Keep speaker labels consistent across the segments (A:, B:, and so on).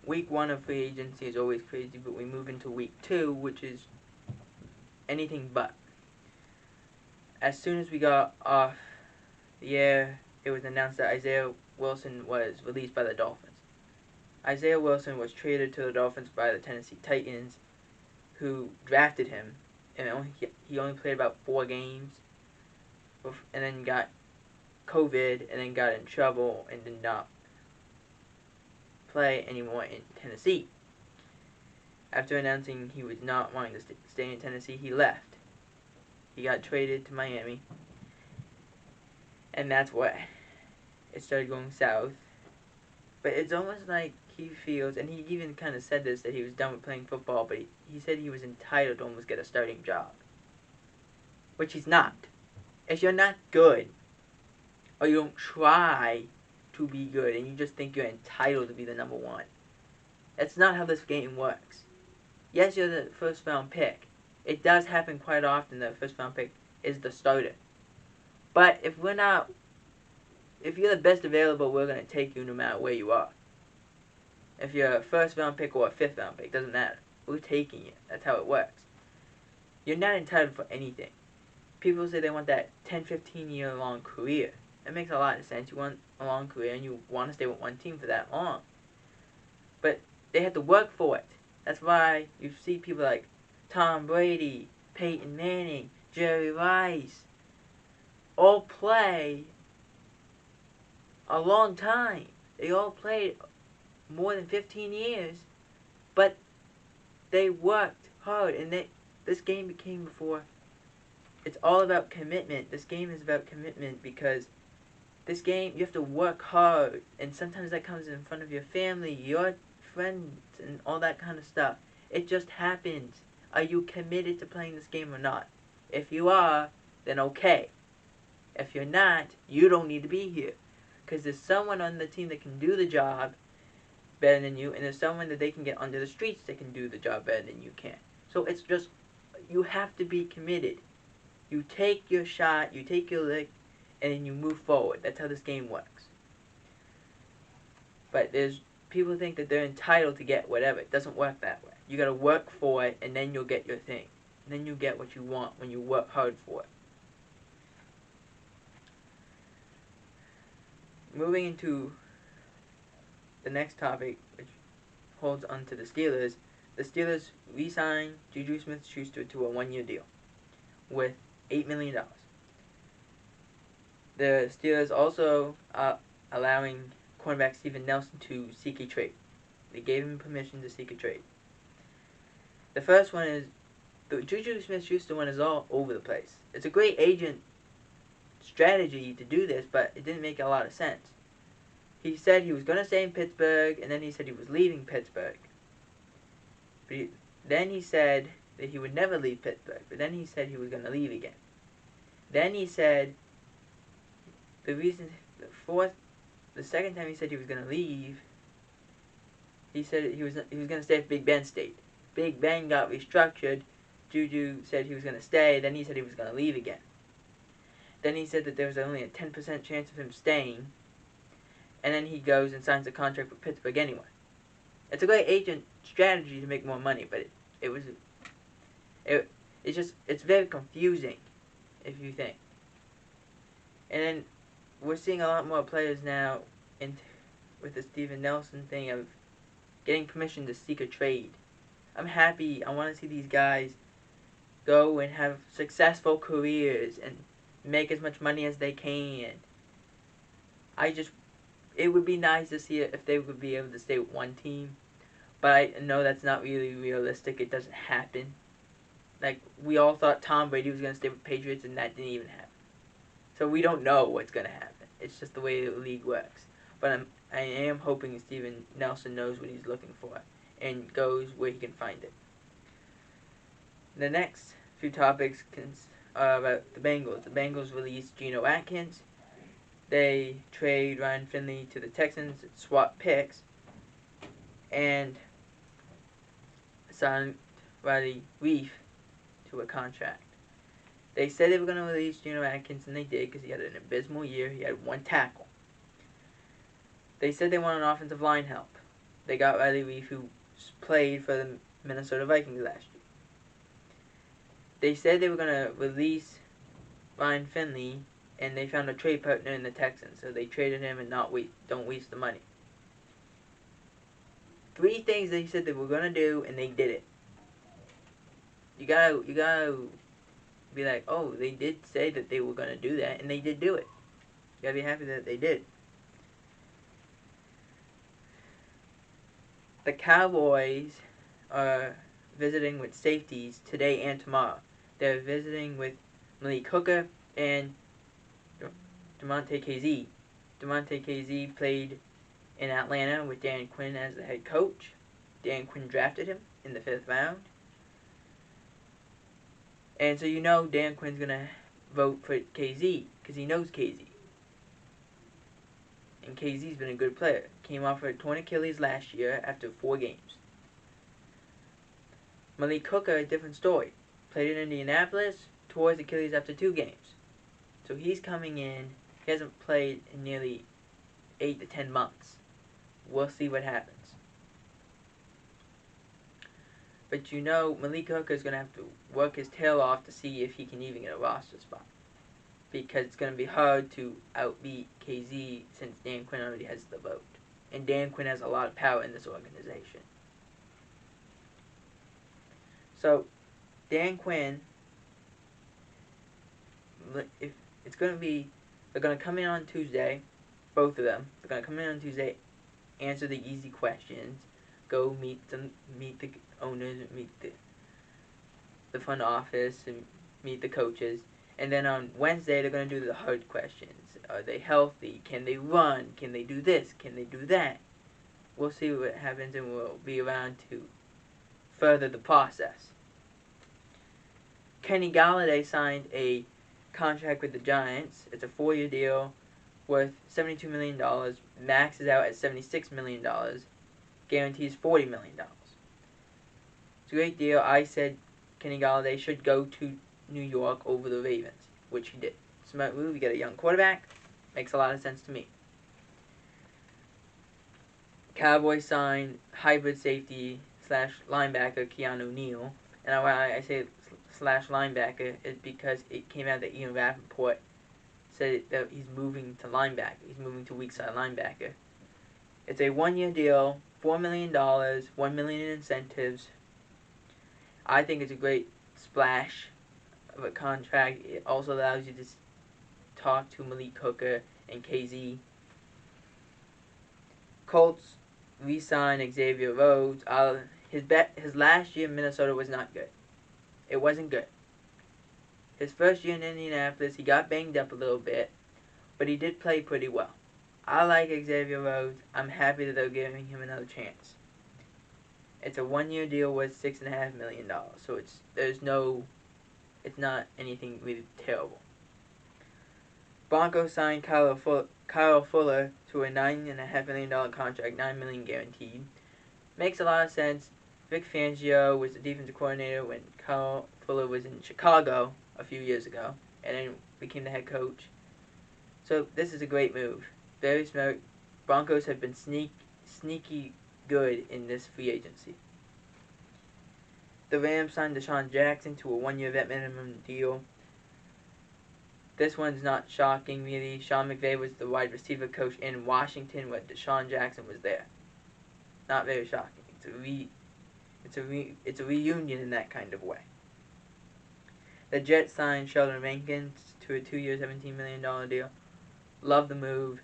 A: week 1 of free agency is always crazy, but we move into week 2, which is anything but. As soon as we got off the air, it was announced that Isaiah Wilson was released by the Dolphins. Isaiah Wilson was traded to the Dolphins by the Tennessee Titans, who drafted him, and he only played about 4 games, and then got COVID, and then got in trouble, and did not play anymore in Tennessee. After announcing he was not wanting to stay in Tennessee, he left. He got traded to Miami, and that's what it started going south. But it's almost like he feels, and he even kind of said this, that he was done with playing football, but he said he was entitled to almost get a starting job. Which he's not. If you're not good, or you don't try to be good, and you just think you're entitled to be the number 1, that's not how this game works. Yes, you're the first round pick. It does happen quite often that the first round pick is the starter. But if you're the best available, we're going to take you no matter where you are. If you're a first round pick or a 5th round pick, doesn't matter. We're taking you. That's how it works. You're not entitled for anything. People say they want that 10, 15 year long career. That makes a lot of sense. You want a long career and you want to stay with one team for that long. But they have to work for it. That's why you see people like Tom Brady, Peyton Manning, Jerry Rice, all play a long time. They all played more than 15 years, but they worked hard, and this game became before. It's all about commitment. This game is about commitment because this game, you have to work hard, and sometimes that comes in front of your family, your friends, and all that kind of stuff. It just happens. Are you committed to playing this game or not? If you are, then okay. If you're not, you don't need to be here. Because there's someone on the team that can do the job better than you, and there's someone that they can get under the streets that can do the job better than you can. So it's just, you have to be committed. You take your shot, you take your lick, and then you move forward. That's how this game works. But there's people think that they're entitled to get whatever. It doesn't work that way. You gotta work for it, and then you'll get your thing. And then you get what you want when you work hard for it. Moving into the next topic, which holds on to the Steelers re-signed Juju Smith-Schuster to a 1-year deal with $8 million. The Steelers also are allowing cornerback Steven Nelson to seek a trade. They gave him permission to seek a trade. The first one is, the Juju Smith-Schuster one is all over the place. It's a great agent strategy to do this, but it didn't make a lot of sense. He said he was going to stay in Pittsburgh, and then he said he was leaving Pittsburgh. But then he said that he would never leave Pittsburgh, but then he said he was going to leave again. Then he said the second time he said he was going to leave, he said he was going to stay at Big Ben State. Big Ben got restructured. Juju said he was going to stay. Then he said he was going to leave again. Then he said that there was only a 10% chance of him staying. And then he goes and signs a contract with Pittsburgh anyway. It's a great agent strategy to make more money, but it's very confusing if you think. And then we're seeing a lot more players now with the Steven Nelson thing of getting permission to seek a trade. I'm happy. I want to see these guys go and have successful careers and make as much money as they can. It would be nice to see it if they would be able to stay with one team, but I know that's not really realistic. It doesn't happen. Like, we all thought Tom Brady was going to stay with Patriots, and that didn't even happen. So we don't know what's going to happen. It's just the way the league works. But I am hoping Steven Nelson knows what he's looking for and goes where he can find it. The next few topics are about the Bengals. The Bengals released Geno Atkins. They trade Ryan Finley to the Texans, swap picks, and signed Riley Reef to a contract. They said they were going to release Geno Atkins, and they did because he had an abysmal year. He had 1 tackle. They said they wanted offensive line help. they got Riley Reef, who played for the Minnesota Vikings last year. They said they were going to release Ryan Finley, and they found a trade partner in the Texans, so they traded him and don't waste the money. 3 things they said they were going to do, and they did it. You gotta be like, oh, they did say that they were going to do that, and they did do it. You gotta be happy that they did. The Cowboys are visiting with safeties today and tomorrow. They're visiting with Malik Hooker and Damontae Kazee. Damontae Kazee played in Atlanta with Dan Quinn as the head coach. Dan Quinn drafted him in the 5th round. And so you know Dan Quinn's going to vote for Kazee because he knows Kazee. And Kazee's been a good player. Came off a torn Achilles last year after 4 games. Malik Hooker, a different story. Played in Indianapolis, tore his Achilles after 2 games. So he's coming in. He hasn't played in nearly 8 to 10 months. We'll see what happens. But you know, Malik Hooker is going to have to work his tail off to see if he can even get a roster spot. Because it's going to be hard to outbeat KZ since Dan Quinn already has the vote. And Dan Quinn has a lot of power in this organization. So, Dan Quinn, if it's going to be, they're going to come in on Tuesday, both of them. They're going to come in on Tuesday, answer the easy questions, go meet the owners, meet the front office, and meet the coaches. And then on Wednesday, they're going to do the hard questions. Are they healthy? Can they run? Can they do this? Can they do that? We'll see what happens, and we'll be around to further the process. Kenny Gallaudet signed a contract with the Giants. It's a 4-year deal worth $72 million, maxes out at $76 million, guarantees $40 million. It's a great deal. I said Kenny Gallaudet should go to New York over the Ravens, which he did. Smart move. You get a young quarterback. Makes a lot of sense to me. Cowboys signed hybrid safety / linebacker Keanu Neal. And why I say / linebacker is because it came out that Ian Rappaport said that he's moving to linebacker. He's moving to weak side linebacker. It's a 1-year deal, $4 million, $1 million in incentives. I think it's a great splash of a contract. It also allows you to talk to Malik Hooker and KZ. Colts re-signed Xavier Rhodes. His last year in Minnesota was not good. It wasn't good. His first year in Indianapolis, he got banged up a little bit, but he did play pretty well. I like Xavier Rhodes. I'm happy that they're giving him another chance. It's a 1-year deal worth $6.5 million, so it's not anything really terrible. Broncos signed Kyle Fuller to a $9.5 million contract, $9 million guaranteed. Makes a lot of sense. Vic Fangio was the defensive coordinator when Kyle Fuller was in Chicago a few years ago, and then became the head coach. So this is a great move. Very smart. Broncos have been sneaky good in this free agency. The Rams signed Deshaun Jackson to a 1-year vet minimum deal. This one's not shocking, really. Sean McVay was the wide receiver coach in Washington when Deshaun Jackson was there. Not very shocking. It's a reunion in that kind of way. The Jets signed Sheldon Rankins to a 2-year, $17 million deal. Love the move.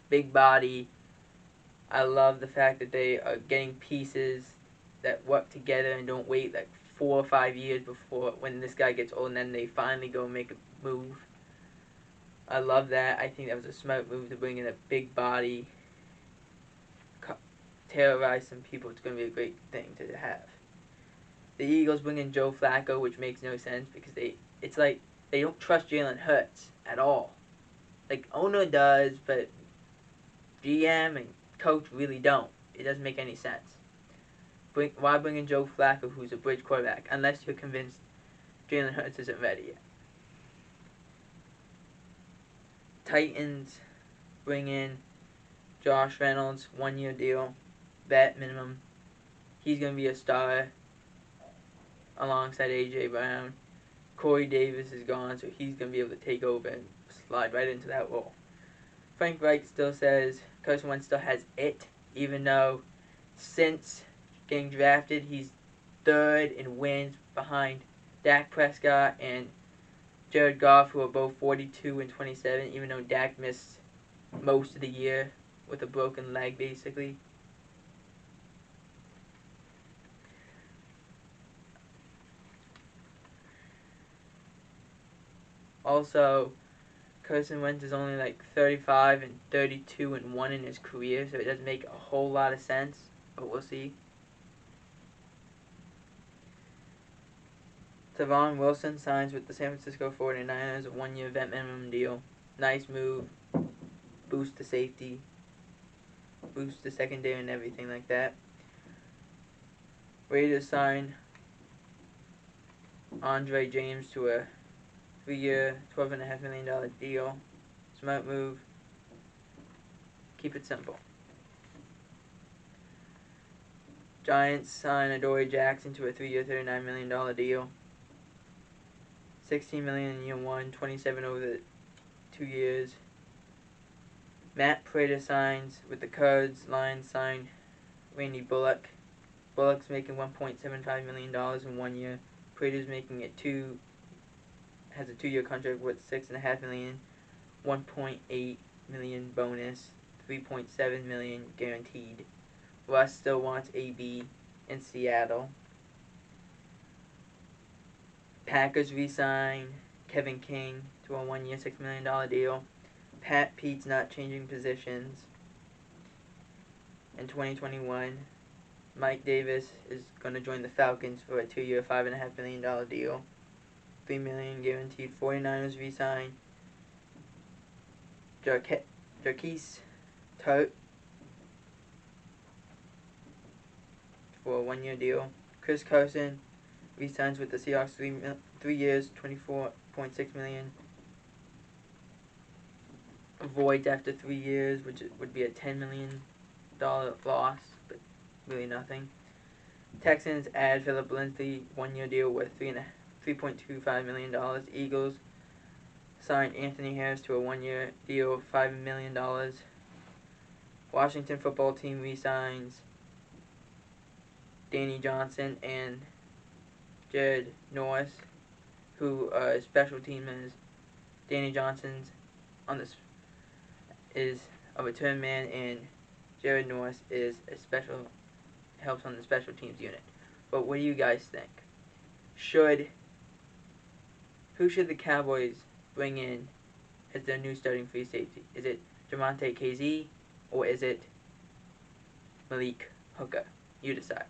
A: Big body. I love the fact that they are getting pieces that work together and don't wait like 4 or 5 years before when this guy gets old and then they finally go and make a move. I love that. I think that was a smart move to bring in a big body, terrorize some people. It's going to be a great thing to have. The Eagles bring in Joe Flacco, which makes no sense because it's like they don't trust Jalen Hurts at all. Like, owner does, but GM and coach really don't. It doesn't make any sense. Why bring in Joe Flacco, who's a bridge quarterback, unless you're convinced Jalen Hurts isn't ready yet? Titans bring in Josh Reynolds, 1-year deal. vet minimum. He's going to be a star alongside A.J. Brown. Corey Davis is gone, so he's going to be able to take over and slide right into that role. Frank Reich still says Carson Wentz still has it, even though since getting drafted, he's third in wins behind Dak Prescott and Jared Goff, who are both 42 and 27, even though Dak missed most of the year with a broken leg, basically. Also, Carson Wentz is only like 35 and 32 and 1 in his career, so it doesn't make a whole lot of sense, but we'll see. Tavon Wilson signs with the San Francisco 49ers, a one-year vet minimum deal. Nice move. Boost the safety. Boost the secondary and everything like that. Raiders sign Andre James to a 3-year, $12.5 million deal. Smart move. Keep it simple. Giants sign Adoree Jackson to a 3-year, $39 million deal. $16 million in year one, $27 over the 2 years. Matt Prater signs with the Cards. Lions signed Randy Bullock. Bullock's making $1.75 million in 1 year. Prater's making has a 2-year contract worth $6.5 million, $1.8 million bonus, $3.7 million guaranteed. Russ still wants AB in Seattle. Packers re-sign Kevin King to a 1-year, $6 million deal. Pat Pete's not changing positions. In 2021, Mike Davis is going to join the Falcons for a 2-year, $5.5 million deal. $3 million guaranteed. 49ers re-sign Jarquise Tart for a 1-year deal. Chris Carson re-signs with the Seahawks 3 years, $24.6 million. Voids after 3 years, which would be a $10 million loss, but really nothing. Texans add Philip Lindsay, 1-year deal worth $3.25 million. Eagles signed Anthony Harris to a 1-year deal, $5 million. Washington football team re-signs Danny Johnson and Jared Norris, who are special teamers. Danny Johnson's is a return man, and Jared Norris is helps on the special teams unit. But what do you guys think? Who should the Cowboys bring in as their new starting free safety? Is it Jamonte KZ or is it Malik Hooker? You decide.